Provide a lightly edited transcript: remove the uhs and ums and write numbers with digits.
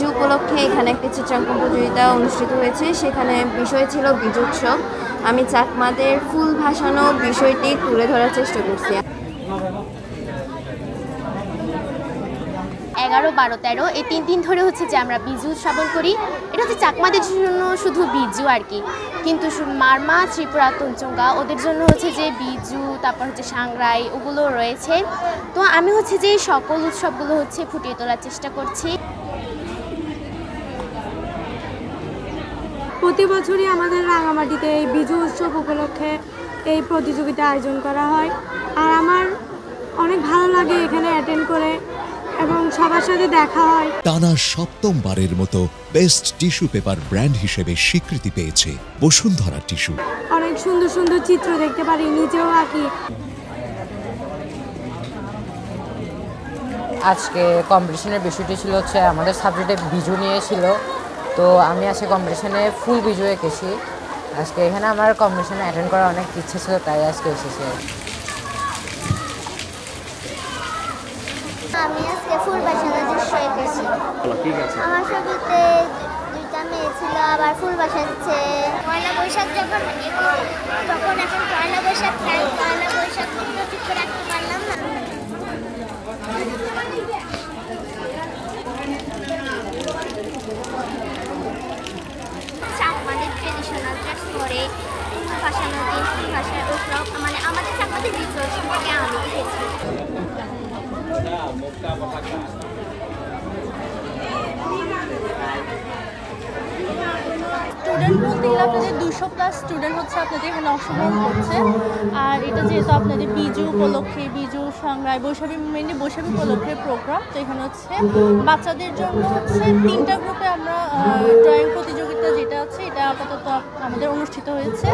বিজু উপলক্ষে এখানে একটি চিত্রাঙ্কন প্রতিযোগিতা অনুষ্ঠিত হয়েছে। সেখানে বিষয় ছিল বিজু উৎসব। আমি চাকমাদের ফুল ভাসানো বিষয়টি তুলে ধরার চেষ্টা করছি। 11, 12, 13 এই 3 দিন ধরে হচ্ছে যে আমরা বিজু উদযাপন করি। এটা হচ্ছে চাকমাদের জন্য শুধু বিজু আর কি, কিন্তু মারমা, ত্রিপুরা, তঞ্চঙ্গা ওদের জন্য হচ্ছে যে বিজু, তারপর হচ্ছে সাংরাই ওগুলো রয়েছে। তো আমি হচ্ছে যে সকল উৎসবগুলো হচ্ছে ফুটিয়ে তোলার চেষ্টা করছি। প্রতি বছরই আমাদের রাঙামাটিতে এই বিজু উৎসব উপলক্ষে এই প্রতিযোগিতা আয়োজন করা হয়। আর আমার অনেক ভালো লাগে এখানে অ্যাটেন্ড করে এবং সবার সাথে দেখা হয়। টানা সপ্তমবারের মতো বেস্ট টিস্যু পেপার ব্র্যান্ড হিসেবে স্বীকৃতি পেয়েছে বসুন্ধরা টিস্যু। অনেক সুন্দর সুন্দর চিত্র দেখতে পারি, নিজেও আঁকি। আজকে কম্পিটিশনের বিষয়টি ছিল হচ্ছে আমাদের সাবজেক্টে বিজু নিয়ে ছিল। তো আমি আজকে কম্পিটিশনে ফুল বিজু এঁকেছি। আজকে এখানে আমার কম্পিটিশনে অ্যাটেন্ড করার অনেক ইচ্ছে ছিল, তাই আজকে এসেছি। আমি আজকে ফুল বাসানোর দৃশ্য এঁকেছি। আমার ছবিতে দুইটা মেয়ে ছিল, আবার ফুল বাসাচ্ছে। পয়লা বৈশাখ যখন এখন পয়লা বৈশাখ নাই, পয়লা বৈশাখ ঠিক করে রাখতে পারলাম না। চাকমাদের ট্রেডিশনাল ড্রেস পরে ভাসানো দিন ভাষায় উৎসব, মানে আমাদের চাকমাদের রিচুয়াল সম্পর্কে আমি লিখেছি। স্টুডেন্ট বলতে গেলে আপনাদের 200+ স্টুডেন্ট হচ্ছে আপনাদের এখানে অংশগ্রহণ করছে। আর এটা যেহেতু আপনাদের বিজু উপলক্ষে, বিজু সংগ্রায়, বৈশাখী, মেনলি বৈশাখী উপলক্ষে প্রোগ্রাম, তো এখানে হচ্ছে বাচ্চাদের জন্য হচ্ছে 3টা গ্রুপে আমরা ড্রয়িং প্রতিযোগিতা যেটা আছে এটা আপাতত আমাদের অনুষ্ঠিত হয়েছে।